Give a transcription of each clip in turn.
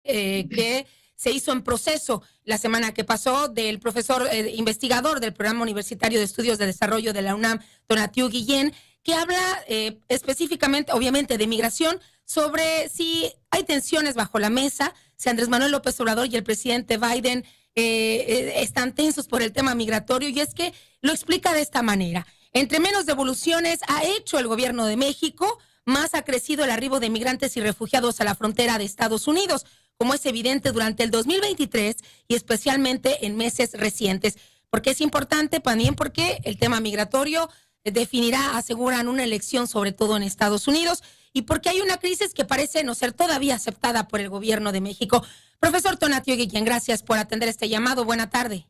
que se hizo en proceso la semana que pasó del profesor investigador del Programa Universitario de Estudios de Desarrollo de la UNAM, Tonatiuh Guillén, que habla específicamente, obviamente, de migración, sobre si hay tensiones bajo la mesa, si Andrés Manuel López Obrador y el presidente Biden están tensos por el tema migratorio, y es que lo explica de esta manera. Entre menos devoluciones ha hecho el gobierno de México, más ha crecido el arribo de migrantes y refugiados a la frontera de Estados Unidos, como es evidente durante el 2023 y especialmente en meses recientes. Porque es importante también porque el tema migratorio definirá, aseguran, una elección sobre todo en Estados Unidos, y porque hay una crisis que parece no ser todavía aceptada por el gobierno de México. Profesor Tonatiuh Guillén, gracias por atender este llamado. Buena tarde.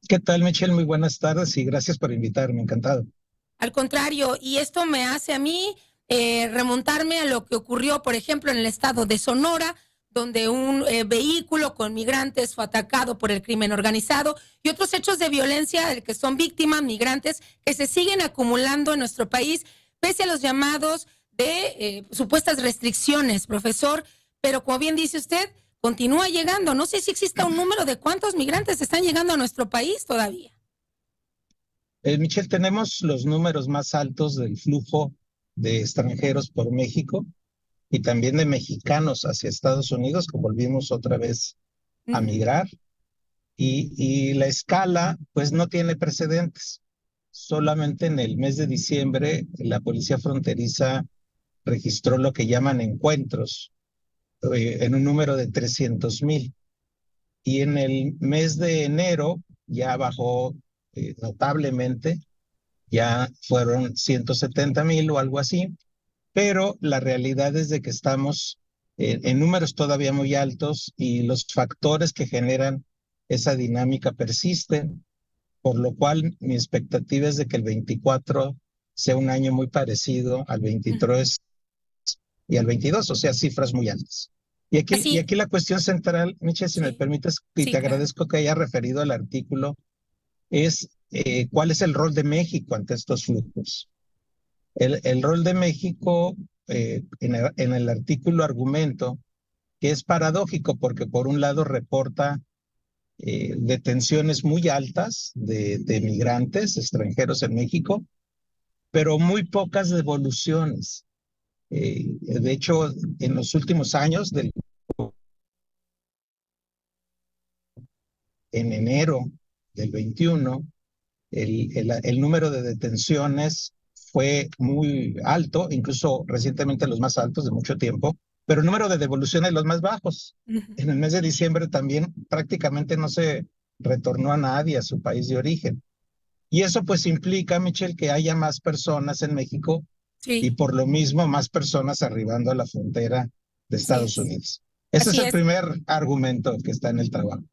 ¿Qué tal, Michelle? Muy buenas tardes y gracias por invitarme, encantado. Al contrario, y esto me hace a mí remontarme a lo que ocurrió, por ejemplo, en el estado de Sonora, donde un vehículo con migrantes fue atacado por el crimen organizado, y otros hechos de violencia del que son víctimas migrantes que se siguen acumulando en nuestro país, pese a los llamados de supuestas restricciones, profesor. Pero como bien dice usted, continúa llegando. No sé si exista un número de cuántos migrantes están llegando a nuestro país todavía. Michelle, tenemos los números más altos del flujo de extranjeros por México y también de mexicanos hacia Estados Unidos, que volvimos otra vez a migrar. Y la escala, pues, no tiene precedentes. Solamente en el mes de diciembre, la Policía Fronteriza registró lo que llaman encuentros, en un número de 300,000. Y en el mes de enero ya bajó notablemente, ya fueron 170,000 o algo así, pero la realidad es de que estamos en números todavía muy altos y los factores que generan esa dinámica persisten, por lo cual mi expectativa es de que el 24 sea un año muy parecido al 23 y al 22, o sea, cifras muy altas. Y aquí la cuestión central, Michelle, si me permites, y te agradezco que haya referido al artículo, es cuál es el rol de México ante estos flujos. El rol de México, en el artículo argumento, que es paradójico porque por un lado reporta detenciones muy altas de migrantes extranjeros en México, pero muy pocas devoluciones. De hecho, en los últimos años, en enero del 21, el número de detenciones fue muy alto, incluso recientemente los más altos de mucho tiempo, pero el número de devoluciones los más bajos. En el mes de diciembre también prácticamente no se retornó a nadie a su país de origen. Y eso pues implica, Michelle, que haya más personas en México y por lo mismo más personas arribando a la frontera de Estados Unidos. Ese es el primer argumento que está en el trabajo.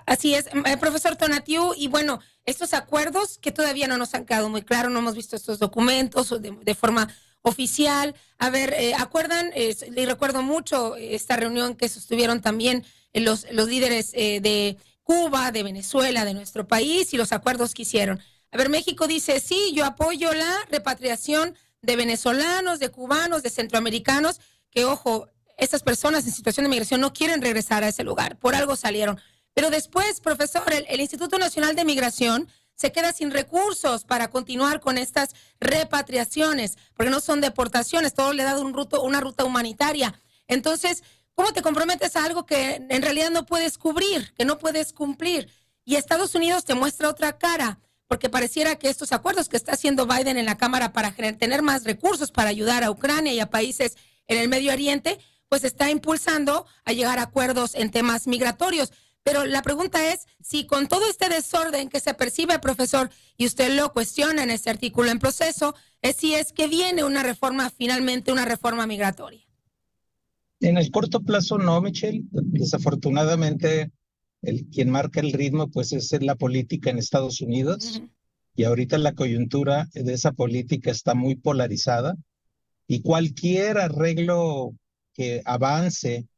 Así es, profesor Tonatiuh, y bueno, estos acuerdos que todavía no nos han quedado muy claros, no hemos visto estos documentos de forma oficial. A ver, ¿acuerdan? Le recuerdo mucho esta reunión que sostuvieron también los líderes de Cuba, de Venezuela, de nuestro país, y los acuerdos que hicieron. A ver, México dice, sí, yo apoyo la repatriación de venezolanos, de cubanos, de centroamericanos, que ojo, estas personas en situación de migración no quieren regresar a ese lugar, por algo salieron. Pero después, profesor, el Instituto Nacional de Migración se queda sin recursos para continuar con estas repatriaciones, porque no son deportaciones, todo le da una ruta humanitaria. Entonces, ¿cómo te comprometes a algo que en realidad no puedes cubrir, que no puedes cumplir? Y Estados Unidos te muestra otra cara, porque pareciera que estos acuerdos que está haciendo Biden en la Cámara para tener más recursos para ayudar a Ucrania y a países en el Medio Oriente, pues está impulsando a llegar a acuerdos en temas migratorios. Pero la pregunta es si con todo este desorden que se percibe, profesor, y usted lo cuestiona en este artículo en proceso, es si es que viene una reforma, finalmente una reforma migratoria. En el corto plazo no, Michelle. Desafortunadamente, quien marca el ritmo pues es la política en Estados Unidos. Y ahorita la coyuntura de esa política está muy polarizada. Y cualquier arreglo que avance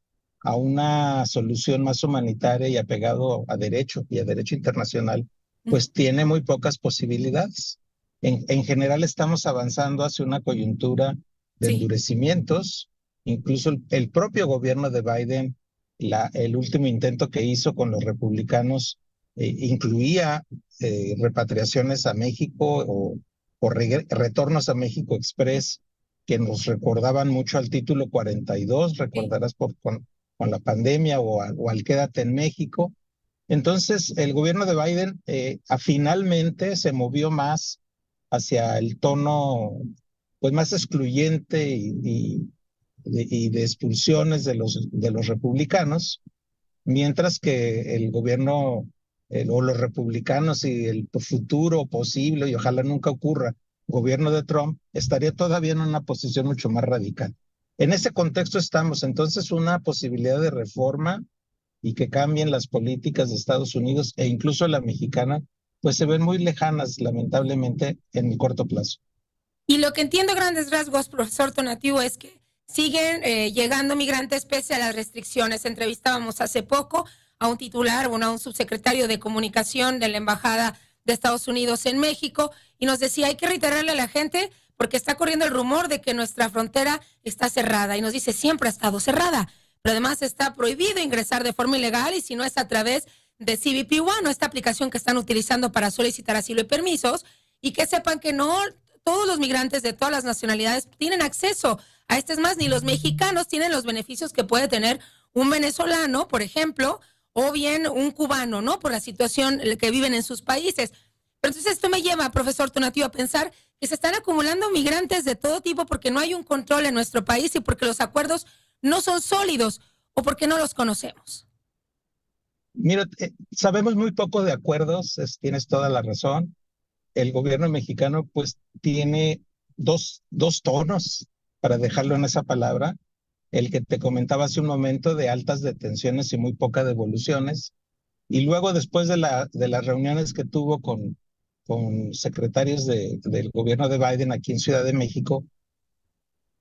a una solución más humanitaria y apegado a derecho y a derecho internacional, pues tiene muy pocas posibilidades. En general estamos avanzando hacia una coyuntura de endurecimientos. Incluso el propio gobierno de Biden el último intento que hizo con los republicanos incluía repatriaciones a México o retornos a México Express que nos recordaban mucho al título 42, recordarás con la pandemia o al Quédate en México. Entonces, el gobierno de Biden finalmente se movió más hacia el tono pues más excluyente y de expulsiones de los republicanos, mientras que el gobierno o los republicanos y el futuro posible, y ojalá nunca ocurra, gobierno de Trump, estaría todavía en una posición mucho más radical. En ese contexto estamos, entonces, una posibilidad de reforma y que cambien las políticas de Estados Unidos e incluso la mexicana, pues se ven muy lejanas, lamentablemente, en el corto plazo. Y lo que entiendo a grandes rasgos, profesor Tonatiuh, es que siguen llegando migrantes pese a las restricciones. Entrevistábamos hace poco a un titular, bueno, a un subsecretario de comunicación de la Embajada de Estados Unidos en México y nos decía, hay que reiterarle a la gente porque está corriendo el rumor de que nuestra frontera está cerrada. Y nos dice, siempre ha estado cerrada, pero además está prohibido ingresar de forma ilegal y si no es a través de CBP One o esta aplicación que están utilizando para solicitar asilo y permisos, y que sepan que no todos los migrantes de todas las nacionalidades tienen acceso a este. Es más, ni los mexicanos tienen los beneficios que puede tener un venezolano, por ejemplo, o bien un cubano, ¿no? Por la situación que viven en sus países. Pero entonces esto me lleva, profesor Tonatiuh, a pensar que se están acumulando migrantes de todo tipo porque no hay un control en nuestro país y porque los acuerdos no son sólidos o porque no los conocemos. Mira, sabemos muy poco de acuerdos, tienes toda la razón. El gobierno mexicano pues tiene dos tonos, para dejarlo en esa palabra, el que te comentaba hace un momento de altas detenciones y muy pocas devoluciones, y luego después de las reuniones que tuvo con secretarios del gobierno de Biden aquí en Ciudad de México,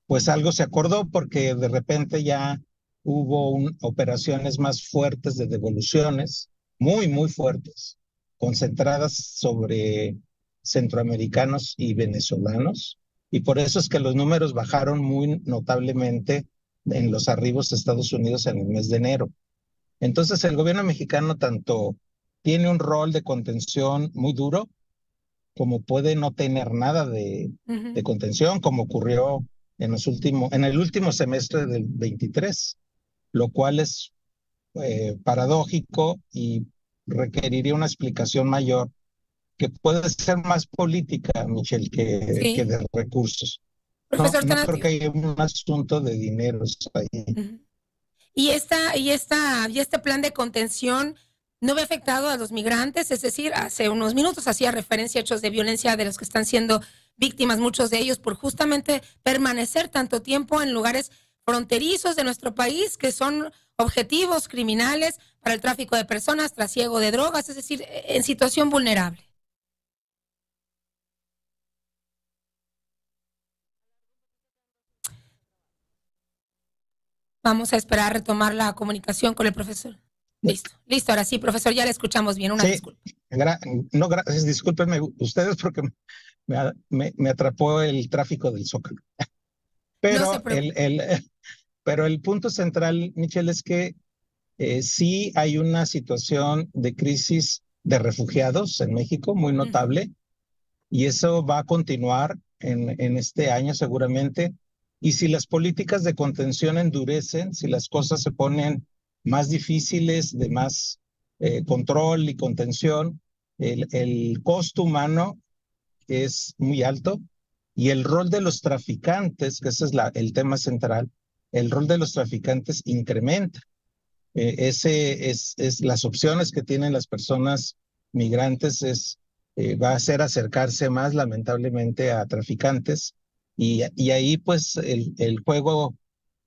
pues algo se acordó porque de repente ya hubo operaciones más fuertes de devoluciones, muy, muy fuertes, concentradas sobre centroamericanos y venezolanos, y por eso es que los números bajaron muy notablemente en los arribos a Estados Unidos en el mes de enero. Entonces el gobierno mexicano tanto tiene un rol de contención muy duro, como puede no tener nada de contención, como ocurrió en el último semestre del 23, lo cual es paradójico y requeriría una explicación mayor que puede ser más política, Michelle, que Sí. de recursos. Profesor No creo que Tonatiuh. haya un asunto de dineros ahí. Y este plan de contención no ve afectado a los migrantes, es decir, hace unos minutos hacía referencia a hechos de violencia de los que están siendo víctimas, muchos de ellos por justamente permanecer tanto tiempo en lugares fronterizos de nuestro país que son objetivos criminales para el tráfico de personas, trasiego de drogas, es decir, en situación vulnerable. Vamos a esperar a retomar la comunicación con el profesor. Listo, ahora sí, profesor, ya le escuchamos bien, una Sí, disculpa. no, discúlpenme ustedes porque me atrapó el tráfico del Zócalo. No se Pero preocupe. pero el punto central, Michelle, es que sí hay una situación de crisis de refugiados en México muy notable, y eso va a continuar en este año seguramente. Y si las políticas de contención endurecen, si las cosas se ponen más difíciles, de más control y contención, el costo humano es muy alto, y el rol de los traficantes, que ese es el tema central, el rol de los traficantes incrementa. Ese es las opciones que tienen las personas migrantes va a ser acercarse más lamentablemente a traficantes, y ahí pues el juego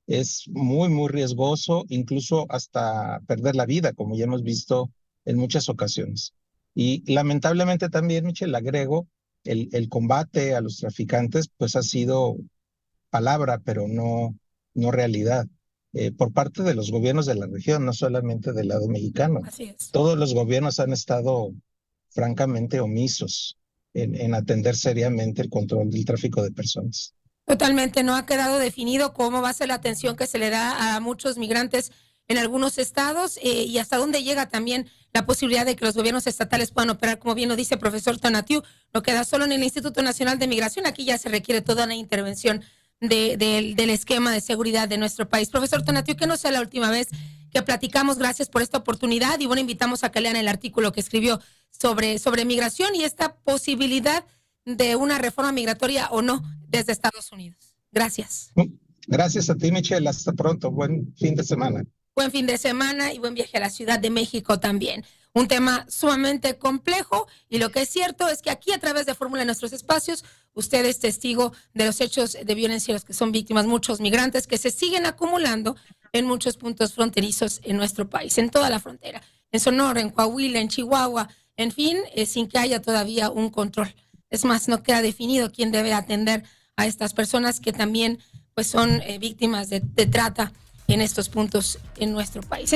es muy, muy riesgoso, incluso hasta perder la vida, como ya hemos visto en muchas ocasiones. Y lamentablemente también, Michelle, agrego, el combate a los traficantes pues ha sido palabra, pero no realidad, por parte de los gobiernos de la región, no solamente del lado mexicano. Así es. Todos los gobiernos han estado francamente omisos en atender seriamente el control del tráfico de personas. Totalmente, no ha quedado definido cómo va a ser la atención que se le da a muchos migrantes en algunos estados y hasta dónde llega también la posibilidad de que los gobiernos estatales puedan operar, como bien lo dice el profesor Tonatiuh, no queda solo en el Instituto Nacional de Migración, aquí ya se requiere toda una intervención del esquema de seguridad de nuestro país. Profesor Tonatiuh, que no sea la última vez que platicamos, gracias por esta oportunidad y bueno, invitamos a que lean el artículo que escribió sobre migración y esta posibilidad de una reforma migratoria o no desde Estados Unidos. Gracias. Gracias a ti, Michelle. Hasta pronto. Buen fin de semana. Buen fin de semana y buen viaje a la Ciudad de México también. Un tema sumamente complejo y lo que es cierto es que aquí a través de Fórmula en nuestros espacios, usted es testigo de los hechos de violencia de los que son víctimas muchos migrantes que se siguen acumulando en muchos puntos fronterizos en nuestro país, en toda la frontera, en Sonora, en Coahuila, en Chihuahua, en fin, sin que haya todavía un control. Es más, no queda definido quién debe atender a estas personas que también pues son víctimas de trata en estos puntos en nuestro país.